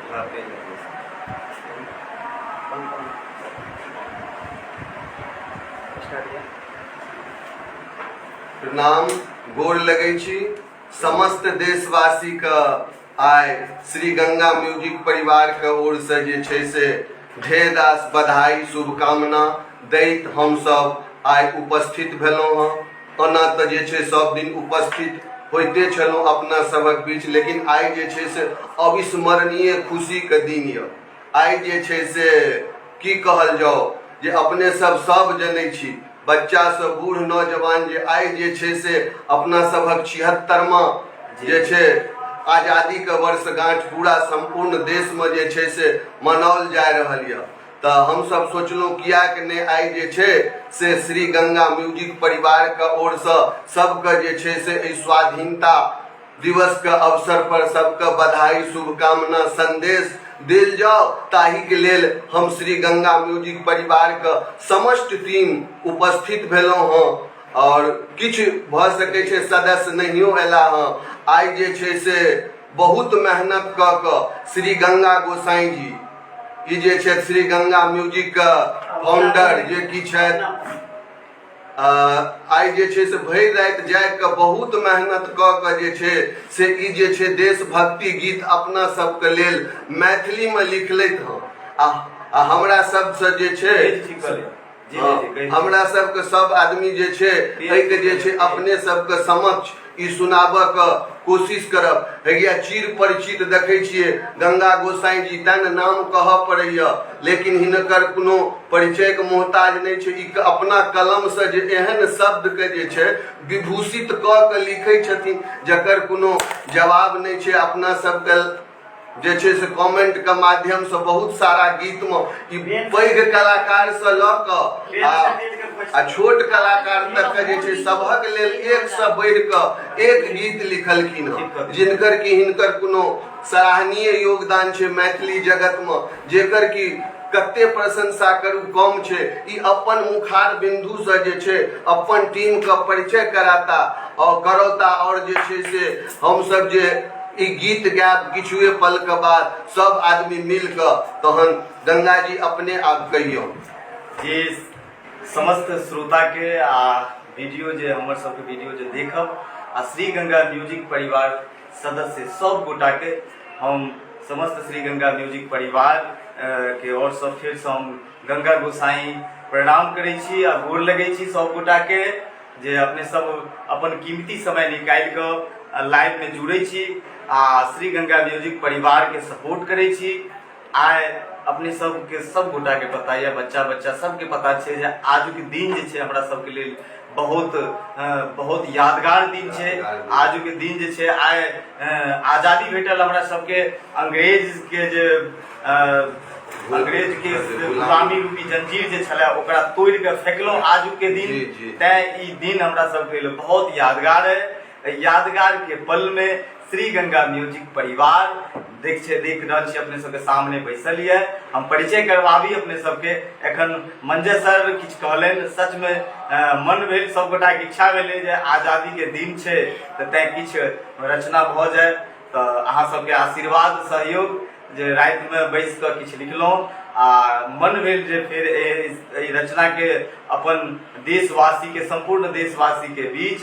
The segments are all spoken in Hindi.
प्रणाम गोर लगै छी समस्त देशवासी का आय श्री गंगा म्यूजिक परिवार के ओर से जे छै से ढेर रास बधाई शुभकामना दैत हम सब आय उपस्थित भेलहुँ हँ। ओना तऽ जे छै सब दिन उपस्थित होइते छलहुँ अपना सबक बीच, लेकिन आइ जे छै से अविस्मरणीय खुशी के दिन यऽ। आइ जे छै से की कहल जाओ जे अपने सब जनै छी, बच्चा से बूढ़ नौजवान जे आइ जे छै से अपना सबक 76वां जे छै आज़ादी के वर्षगांठ पूरा संपूर्ण देश में जे छै से मनाओल जा रहल यऽ। तो हम सब सोचलहुँ कियाक नहीं आइ जे छै से श्री गंगा म्यूजिक परिवार के ओर से सबके जे छै से स्वाधीनता दिवस के अवसर पर सबके बधाई शुभकामना संदेश दिल जाओ। ताहि के लेल हम श्री गंगा म्यूजिक परिवार के समस्त टीम उपस्थित भेलहुँ हँ और किछ भ सकै छै सदस्य नहियो एला हँ। आइ जे छै से बहुत मेहनत क के श्री गंगा गोसाई जी ई जे छै श्री गंगा म्यूजिक के फाउंडर जे कि छथि आइ जे छै से भरि राति जाग के बहुत मेहनत क के जे छै से ई जे छै देशभक्ति गीत अपना सबके लेल मैथिली में लिखलथि हँ। आ हमरा सबसे जे छै हमरा सबके सब आदमी जे छै एहिके जे छै अपने सबके समक्ष ई सुनाबऽ के कोशिश करब। हैया चिर परिचित देखै छियै गंगा गोसाई जी, तन नाम कहऽ पड़ैया लेकिन हिनकर कोनो परिचय के मोहताज नहीं छै। ई अपना कलम से जे एहन शब्द के जे छै विभूषित क के लिखै छथिन जकर कोनो जवाब नहीं छै। अपना सबके जे छै से कमेंट के माध्यम से बहुत सारा गीत में ई पैघ कलाकार से ल के आ छोट कलाकार तक के जे छै सबहक लेल एक से बढ़ के एक गीत लिखलखिन हँ, जिनकर कि हिनकर कोनो सराहनीय योगदान छै मैथिली जगत में, जेकर कि कते प्रशंसा करू कम छै। ई अपन मुखार बिंदु से जे छै अपन टीम का परिचय कराता और करौता और जे छै से हम सब जे ई गीत गायब किछुए पल के बाद सब आदमी मिल के तहन गंगा जी अपने आप कहियो जे समस्त श्रोता के आ वीडियो जे हमर सबके वीडियो जे देखब आ श्री गंगा म्यूजिक परिवार सदस्य सब गोटा के हम समस्त श्री गंगा म्यूजिक परिवार के और सब फिर से हम गंगा गोसाई प्रणाम करै छी आ गोर लगै छी सब गोटा के जे अपने सब अपन कीमती समय निकाल के लाइव में जुड़े छी आ श्री गंगा म्यूजिक परिवार के सपोर्ट करै छी। आइ अपने सबके सब गोटा के पता है, बच्चा सबके पता है जे आज के दिन जे छै हमरा सबके लेल बहुत यादगार दिन छै। आज के दिन जे छै आइ आज़ादी भेटल हमरा सबके अंग्रेज के गुलामी रूपी जंजीर जे छले ओकरा तोड़ के फेंकलहुँ आज के दिन। तैं ई दिन हमरा सबके लेल बहुत यादगार है। यादगार के पल में श्री गंगा म्यूजिक परिवार देख रहल छी अपने सबके सामने बैसल है। हम परिचय करवाबी अपने सबके। एखन मंजय सर किछ कहलन, सच में मन भेल सब गोटा के इच्छा भेलै जे आज़ादी के दिन छै तऽ तैं किछ रचना भ जाए, तो अहाँ सबके आशीर्वाद सहयोग जे रात में बैस के किछ लिखलहुँ आ मन भेल जे फिर रचना के अपन देशवासी के संपूर्ण देशवासी के बीच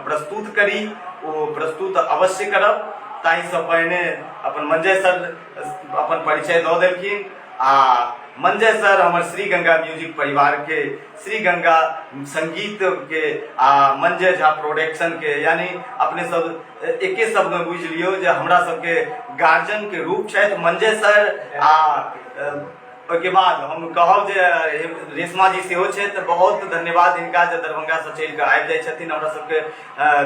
प्रस्तुत करी। वो प्रस्तुत अवश्य करब। ताहि से पहिने अपन मंजय सर अपन परिचय दऽ देलखिन। आ मंजय सर हमर श्री गंगा म्यूजिक परिवार के श्री गंगा संगीत के आ मंजय झा प्रोडक्शन के, यानी अपने सब एके शब्द में बुझ लियो जे हमरा सबके गार्जियन के रूप छथि मंजय सर। आ के बाद हम कहब जे रेशमा जी सेहो छै, तऽ बहुत धन्यवाद हिनका जे दरभंगा से चलि के आबि जाइ छथिन हमरा सबके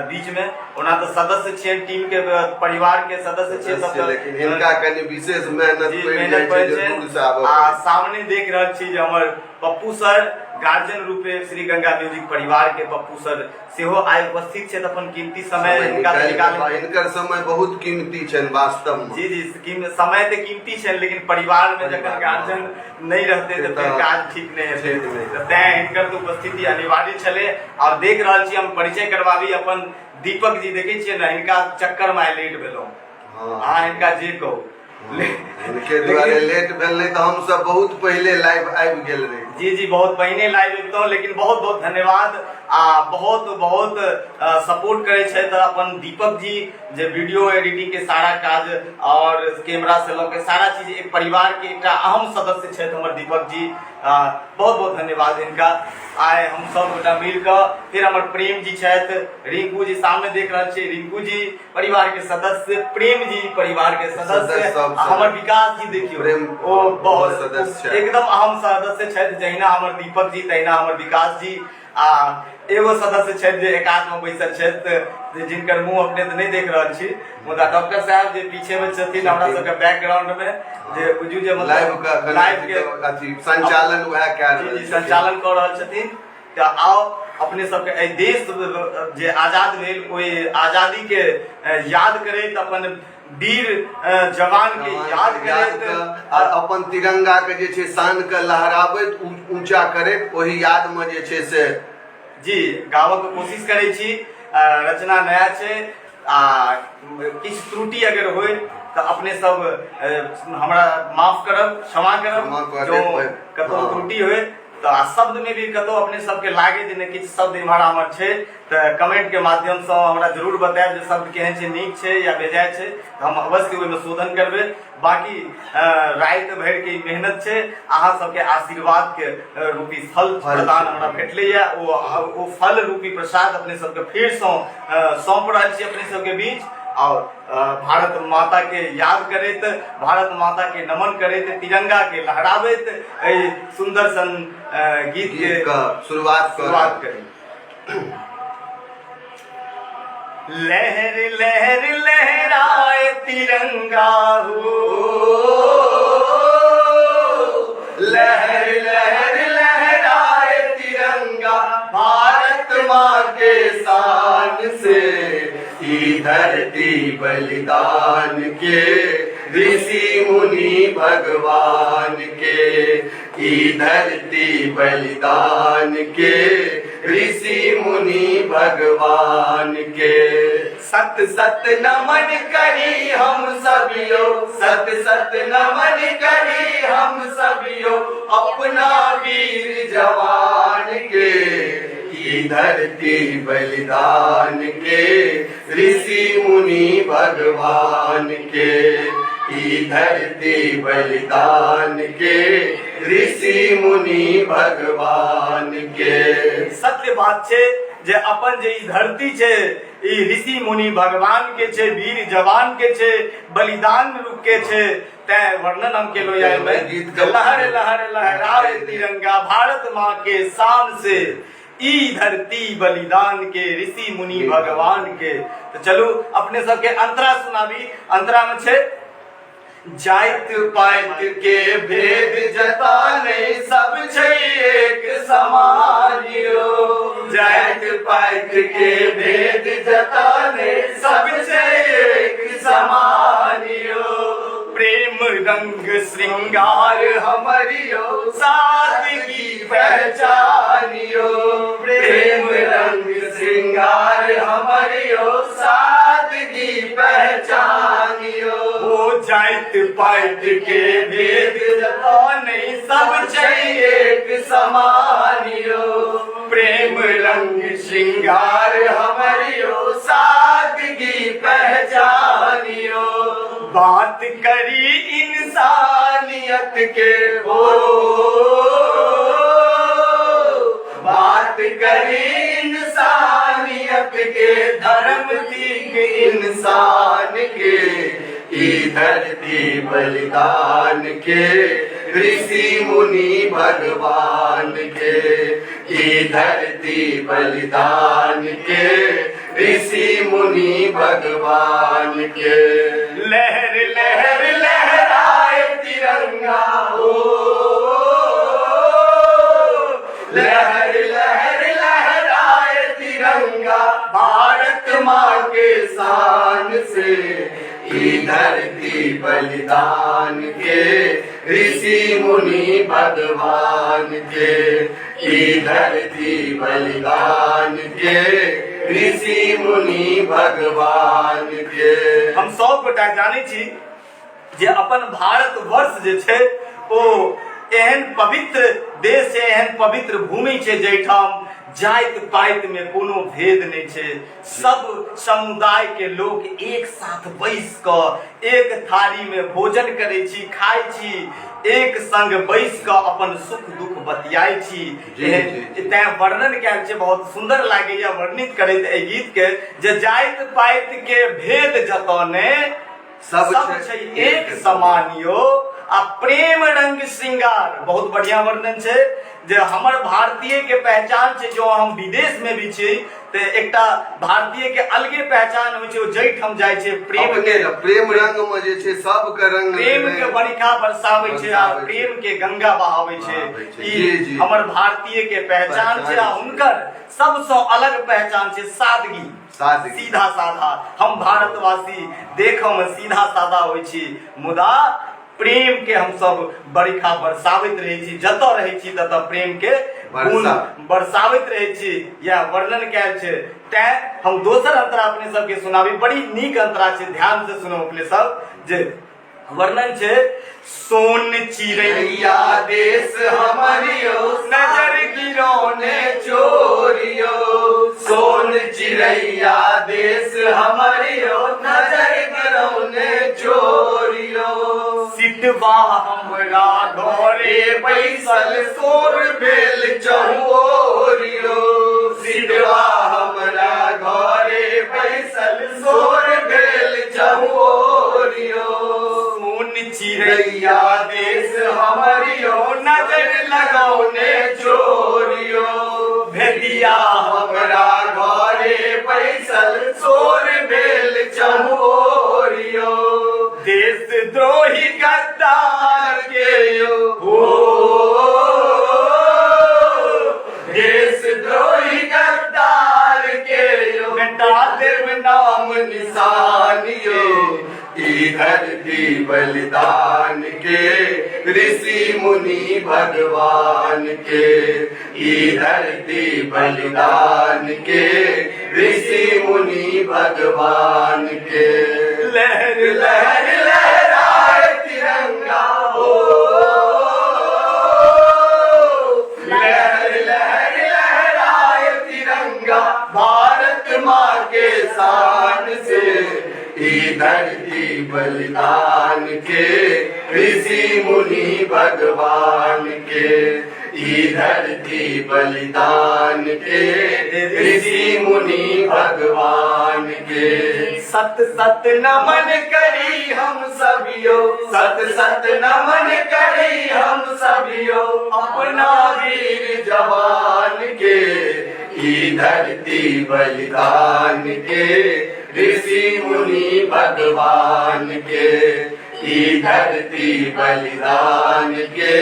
बीच में। ओना तऽ सदस्य छियै टीम के, परिवार के सदस्य छियै, लेकिन हिनका कनि विशेष मेहनत पड़ि जाइ छै। आ सामने देख रहल छी जे हमर पप्पू सर गार्जियन रूपे श्री गंगा म्यूजिक परिवार के पप्पू सर सेहो आइ उपस्थित छै। अपन कीमती समय हिनकर समय बहुत कीमती छनि वास्तव में। जी समय तो कीमती छै, लेकिन परिवार में जखन गार्जियन नहीं रहते तो फिर काज ठीक नहीं हेतै। तैं हिनकर तो उपस्थिति अनिवार्य छलै। और देख रहल छी हम परिचय करवाबी अपन दीपक जी, देखै छियै ने हिनका चक्कर में लेट भेलहुँ। अहाँ हिनका जे कहू इनके द्वारे लेट भेल नहीं तो हम सब बहुत पहले लाइव आबि गेल रही। जी जी बहुत पहिने लाइव एतौ, लेकिन बहुत बहुत धन्यवाद बहुत बहुत सपोर्ट करे छै तऽ अपन दीपक जी जे वीडियो एडिटिंग के सारा काज और कैमरा से लऽ के सारा चीज एक परिवार के एक अहम सदस्य छै हमर दीपक जी, बहुत बहुत धन्यवाद इनका। आए हम सब गोटा मिल कऽ फिर हमर प्रेम जी छथि, रिंकू जी सामने देख रहल छी, रिंकू जी परिवार के सदस्य, प्रेम जी परिवार के सदस्य, हमर विकास जी देखियो ओ बहुत सदस्य एकदम अहम सदस्य छथि, जहिना हमर दीपक जी तहिना हमर विकास जी। एगो सदस्य छथि जे एकाध में बैसल छथि जिनकर मुंह अपने तो नहीं देख रहल छी, मुदा डॉक्टर साहब जे पीछे में छथिन हमरा सबके बैकग्राउंड में जे बुझू जे मतलब लाइव के अथी संचालन वह कऽ रहल जी संचालन कऽ रहल छथिन। तऽ आओ अपने सबके एहि देश जे आजाद भेल ओहि आजादी के याद करैत अपन वीर जवान के याद करैत और अपन तिरंगा के जे छै शान के लहराबैत ऊंचा करैत ओही याद में जे छै से जी गावक कोशिश करै छी। रचना नया छै, किछु त्रुटि अगर होय तऽ अपने सब हमरा माफ करब, क्षमा करब जो कतौ त्रुटि होय तऽ शब्द में भी कतौ अपने सबके लागे जे नहीं किछु शब्द इम्हर आम्हर छै तऽ कमेंट के माध्यम से हमरा जरूर बतायब जे शब्द केहन छै, नीक छै या बेजाय छै, हम अवश्य ओहिमे शोधन करबै। बाकी राति भरि के मेहनत छै, अहाँ सबके आशीर्वाद के रूपी फल प्रदान हमरा भेटलैया, ओ फल रूपी प्रसाद अपने सबके फिर सौंप रहल छी अपने सबके बीच। और भारत माता के याद करैत, भारत माता के नमन करैत, तिरंगा के लहराबैत सुंदर सन गीत के शुरुआत करें। लहर लहर लहराए तिरंगा हो, लहर लहर लहराए तिरंगा, भारत माँ के शान से ई धरती बलिदान के ऋषि मुनि भगवान के, ई धरती बलिदान के ऋषि मुनि भगवान के। सत सत नमन करी हम सभियो, सत सत नमन करी हम सभियो अपना वीर जवान के, ई धरती बलिदान के ऋषि मुनि भगवान के, ई धरती बलिदान के ऋषि मुनि भगवान के। सत्य बात छै जे अपन जे ई धरती छै ई ऋषि मुनि भगवान के छै, वीर जवान के छै, बलिदान रूप के छै। तै वर्णन हम केलो यार में लहर लहर लहराए तिरंगा, भारत माँ के शान से ई धरती बलिदान के ऋषि मुनि भगवान के। तो चलू अपने सबके अंतरा सुनाबी। अंतरा में छे जाइत पाइत के भेद जताने सब छै एक समान यो, जाइत पाइत के भेद जताने सब छै एक समान यो, प्रेम रंग श्रृंगार हमरियो सादगी पहचानियो, प्रेम रंग श्रृंगार हमरियो सादगी पहचानियो, हो जाइत पाइत के भेद जताने सब छै एक समान यो, प्रेम रंग श्रृंगार हमरियो सादगी पहचानियो, बात करी इंसानियत के हो, बात करी इंसानियत के, धर्म तीक इंसान के, ई धरती बलिदान के ऋषि मुनि भगवान के, ई धरती बलिदान के ऋषि मुनि भगवान के। लहर लहर लहराए तिरंगा हो, लहर लहर लहराए तिरंगा, भारत माँ के शान से ई धरती बलिदान के ऋषि मुनि भगवान के, ई धरती बलिदान के ऋषि मुनि भगवान के। हम सब गोटा जाने छी जे अपन भारत वर्ष जे छै ओ एहन पवित्र देश छै, एहन पवित्र भूमि छै जाहिठाम जाइत पाइत में कोनो भेद नहीं छै। सब समुदाय के लोग एक साथ बैस क एक थाली में भोजन करे छी, खाय छी, एक संग बैस क अपन सुख दुख बतियाई छी। तैं वर्णन कयल छै, बहुत सुंदर लागैया वर्णित करैत एहि गीत के जे जाइत पाइत के भेद जतने सब छै एक समान यो आ प्रेम रंग श्रृंगार। बहुत बढ़िया वर्णन छै जे हमर भारतीय के पहचान छै। जो हम विदेश में भी छी ते एकटा भारतीय के अलगे पहचान होय छै, जैठ हम जाय छै प्रेम के प्रेम रंग में जे छै सब के रंग प्रेम के बरखा बरसावे छै आ प्रेम के गंगा बहावे छै। ई हमर भारतीय के पहचान छै आ हुनकर सबसे अलग पहचान छै सादगी, सीधा साधा। हम भारतवासी देखो में सीधा साधा होय छी, मुदा प्रेम के हम सब बरखा बरसावित रहे छी, जतऽ रहे छी ततऽ प्रेम के गुण बरसावित रहे छी। यह वर्णन कैल छै। तैं हम दोसर अंतरा अपने सबके सुनाबी, बड़ी नीक अंतरा छै, ध्यान से सुनो अपने सब। जे वर्णन छै, सोन चिड़ैया देश हमारियो नजर गिरौने चोरियो, सोन चिड़ैया देश हमारियो नजर गिरौने चोरियो, सिटवा हमरा घरे बैसल सोर भेल चहुओरियो, सिटवा हमरा घरे बैसल सोर भेल चहुओरियो, सोन चिड़ैया देश हमारियो नजर लगौने चोरियो, भेदिया हमरा घरे बैसल सोर भेल चहुओरियो, देश द्रोही गद्दार के हो, देश द्रोही गद्दार के मिटा देव नाम निशानियो, ई धरती बलिदान के ऋषि मुनि भगवान के, ई धरती बलिदान के ऋषि मुनि भगवान के, लहर लहर लहराए तिरंगा हो, लहर लहर लहराए तिरंगा भारत माँ के शान से, ई धरती बलिदान के ऋषि मुनि भगवान के, ई धरती बलिदान के ऋषि मुनि भगवान के, सत सत नमन करी हम सभियो, सत सत नमन करी हम सभियो अपना वीर जवान के, ई धरती बलिदान के ऋषि मुनि भगवान के, ई धरती बलिदान के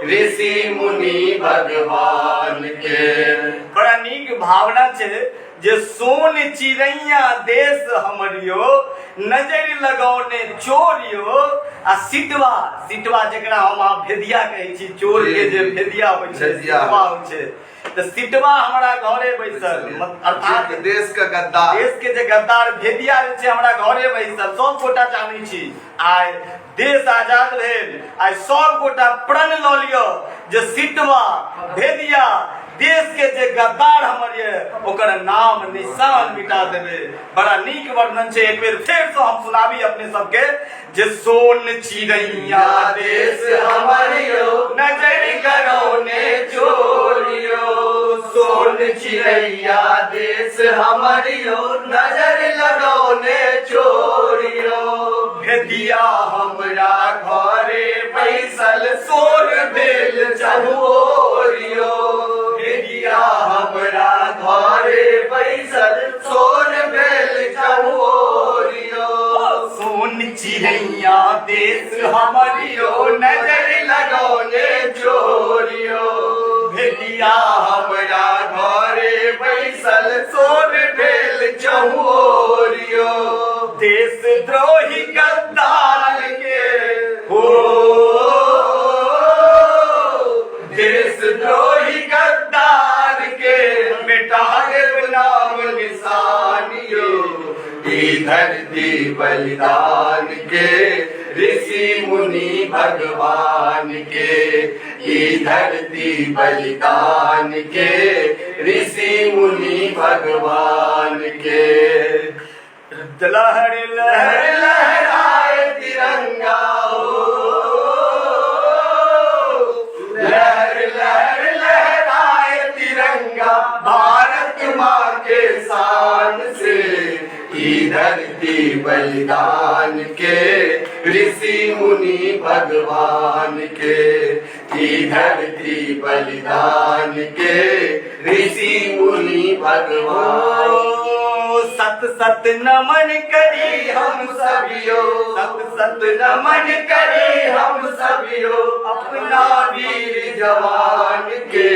ऋषि मुनि भगवान के। बड़ा नीक भावना छै जे सोन चिड़ैया देश हमरियो नजर लगौने चोरियो आ सिटवा, सिटवा जेकरा हम भेदिया कहै छी, चोर के जे भेदिया होय छै सिटवा होय छै, तो सिटवा हमारा घरे बैसल, अर्थात देश के गद्दार, देश के जे गद्दार भेदिया जे छै हमरा घरे बैसल। सब गोटा जानै छी आइ देश आजाद भेल, आइ सब गोटा प्रण लऽ लियो जे सिटवा भेदिया देश के जे गद्दार हमर ये ओकर नाम निशान मिटा देबे। बड़ा नीक वर्णन छै, एक बेर फेर से हम सुनाबी अपने सबके जे सोन चिड़ैया देश हमरियो नजर करौने चोरियो, सोन चिड़ैया देश हमरियो नजर लगौने चोरियो, भेदिया हमरा घरे बैसल सोर भेल चहुओरियो, भेदिया हमरा घरे बैसल सोर भेल चहुओरियो, सोन चिड़ैया देश हमरियो नजर लगौने चोरियो, भेदिया हमरा घरे बैसल सोर भेल चहुओरियो, देश द्रोही गद्दार के हो, देश द्रोही गद्दार के मिटा देव नाम निशानियो, ई धरती बलिदान के ऋषि मुनि भगवान के, ई धरती बलिदान के, ऋषि मुनि भगवान के। लहर लहर लहराए तिरंगा हो, लहर लहर लहराए तिरंगा, भारत माँ के शान से, ई धरती बलिदान के, ऋषि मुनि भगवान के, ई धरती बलिदान के, ऋषि मुनि भगवान। सत सत नमन करी हम सभियो, सत सत नमन करी हम सभियो, अपना वीर जवान के,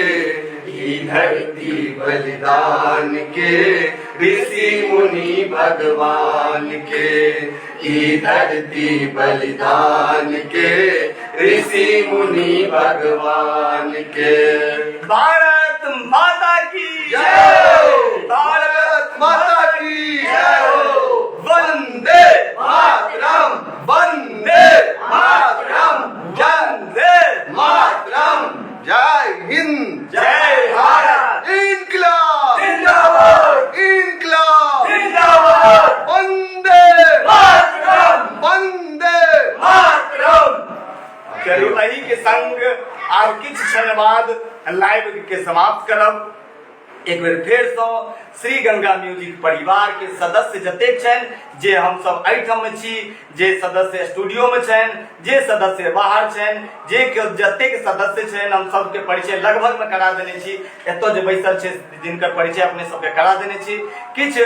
ई धरती बलिदान के, ऋषि मुनि भगवान के, ई धरती बलिदान के, ऋषि मुनि भगवान के। भारत माता की जय, भारत माता की जय हो। वंदे मातरम, वंदे मातरम, वंदे मातरम। जय हिंद, जय भारत, इनकलाब जिंदाबाद, इनकलाब जिंदाबाद, वंदे मातरम, वंदे मातरम। चलो एही के संग आब किछु क्षण बाद लाइव के समाप्त करब। एक बेर फेर सँ श्री गंगा म्यूजिक परिवार के सदस्य जतेक छनि, जे हम सब एहिठाम में छी, जे सदस्य स्टूडियो में छनि, जे सदस्य बाहर छनि, जे जतेक सदस्य छनि, हम सबके परिचय लगभग में करा देने छी। एतौ जे बैसल छै जिनकर परिचय अपने सबके करा देने छी। किछु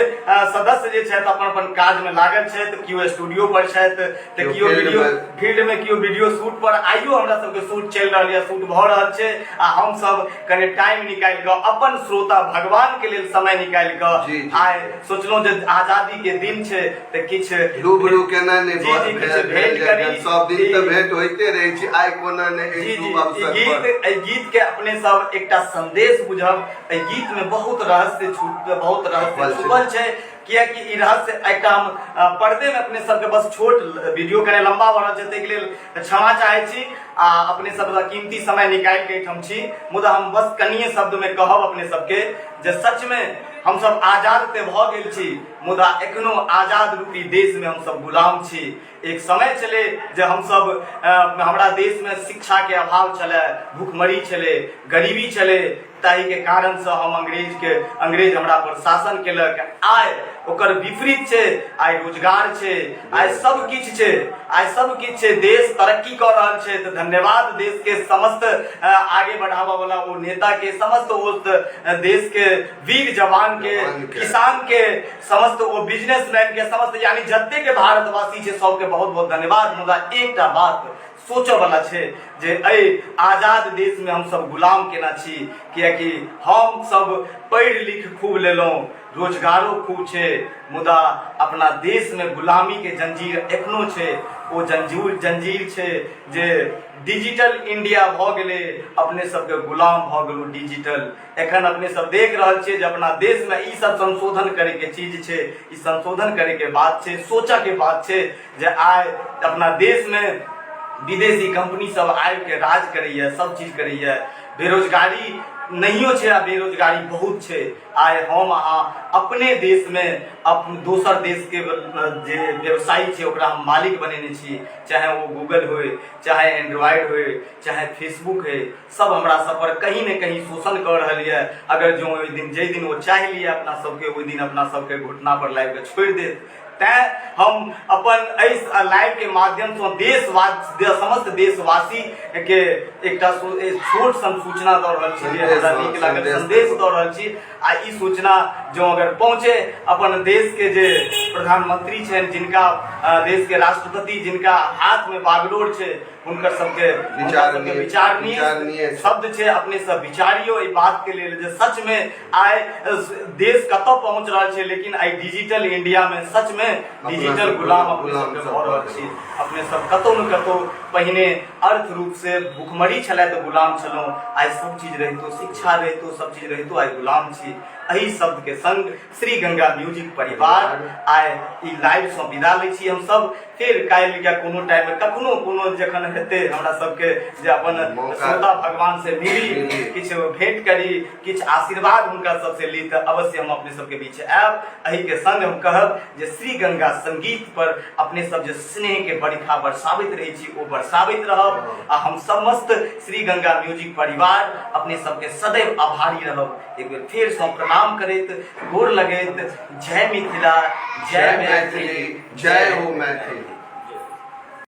सदस्य जे छथि अपन अपन काज में लागल छथि, केओ स्टूडियो पर छथि तऽ केओ वीडियो फील्ड में, केओ वीडियो शूट पर। आइयो हमरा सबके शूट चलि रहल यऽ, शूट भऽ रहल छै आ हम सब कने टाइम निकालि कऽ अपन श्रोता भगवान के लेल समय निकालि कऽ आइ सोचलहुँ जे आजादी के दिन छै तऽ किछु रूबरू केना नहि भेंट करी। सब दिन तऽ भेंट होइते रहै छै, आइ कोना नहि शुभ अवसर पर। एहि गीत के अपने सब एकटा संदेश बुझब। एहि गीत में बहुत रहस्य छुपल छै, कियाकि ई रहस्य एकटा हम पर्दे में अपने सबके बस छोट वीडियो कने लंबा भऽ रहल छै, ताहि के लेल क्षमा चाहै छी आ अपने सब कीमती समय निकालि के एहिठाम छी। मुदा हम बस कनिए शब्द में कहब अपने सबके जे सच में हम सब आजाद ते भऽ गेल छी, मुदा एखनो आजाद रूपी देश में हम सब गुलाम छी। एक समय चले जे हम सब हमरा देश में शिक्षा के अभाव चले, भूखमरी चले, गरीबी चले, ताहि के कारण से हम अंग्रेज हमरा पर शासन केलक। आइ ओकर विपरीत छै, आइ रोजगार छै, आइ सब किछु छै, आइ सब किछु छै। देश तरक्की कर रहल छै तऽ धन्यवाद देश के समस्त आगे बढ़ावा वाला वो नेता के, समस्त वो देश के वीर जवान के, किसान के, समस्त वो बिजनेसमैन के, समस्त यानी जत्ते के भारतवासी छै सबके बहुत बहुत धन्यवाद। मुदा एकटा बात सोचऽ वाला छै जे एहि आजाद देश में हम सब गुलाम केना छी, कियाकि हम सब पढ़ि लिख खूब लेलहुँ, रोजगारो खूब छै, मुदा अपना देश में गुलामी के जंजीर एखनो छै। वो जंजीर छै जे डिजिटल इंडिया भऽ गेलै, अपने सबके गुलाम भऽ गेलौ डिजिटल। एखन अपने सब देख रहल छियै जे अपना देश में ई सब संशोधन करे के चीज छै, ई संशोधन करे के बात छै, सोचऽ के बात छै जे आइ अपना देश में विदेशी कंपनी सब आबि के राज करैया, सब चीज करैया। बेरोजगारी नहियो छै आ बेरोजगारी बहुत छै। आइ हम अहाँ अपने देश में अपन दोसर देश के जे व्यवसायी छै ओकरा हम मालिक बनेने छी, चाहे वो गूगल होय, चाहे एंड्रॉयड होय, चाहे फेसबुक है, सब हमरा सब पर कहीं न कहीं शोषण कर रहल है। अगर जो जै दिन वो चाह लिया अपना सबके, ओहि दिन अपना सबके घुटना पर लाइव के छोड़ देत। तैं हम अपन लाइव के माध्यम से समस्त देशवासी के एकटा छोट सन सूचना दऽ रहल छी, हमरा नीक लागल संदेश दऽ रहल छी। आ ई सूचना जो अगर पहुंचे अपन देश के जे प्रधानमंत्री छनि, जिनका देश के राष्ट्रपति, जिनका हाथ में बागडोर छै, हुनकर सबके विचारणीय शब्द छै, अपने सब विचारियो ई बात के लेल जे सच में आइ देश कतऽ पहुंच रहल छै, लेकिन आइ डिजिटल इंडिया में सच में डिजिटल गुलाम अपने सबके भऽ रहल छी। अपने अपने सब कतौ न कतौ पहिने अर्थ रूप से भूखमरी छलै तऽ गुलाम छलहुँ, आइ सब चीज रहितो, शिक्षा रहितो, सब चीज रहितो, आइ गुलाम छी। एही शब्द के संग श्री गंगा म्यूजिक परिवार आइ ई लाइव से विदा लै छी हम सब। फिर काल्हि या कोनो टाइम में कखनो कोनो जखन हेतै हमरा सबके जे अपन श्रोता भगवान से मिली, किछु भेंट करी, किछु आशीर्वाद हुनका सबसे ली, तऽ अवश्य हम अपने सबके बीच आयब। एही के संग हम कहब जे श्री गंगा संगीत पर अपने सब जे स्नेह के बरखा बरसाबैत रहे छी ओ बरसाबैत रहब, आ हम समस्त श्री गंगा म्यूजिक परिवार अपने सबके सदैव आभारी रहब। एक बेर फेर से प्रणाम करैत, गोर लगैत, जय मिथिला, जय मैथिली, जय हो मैथिली।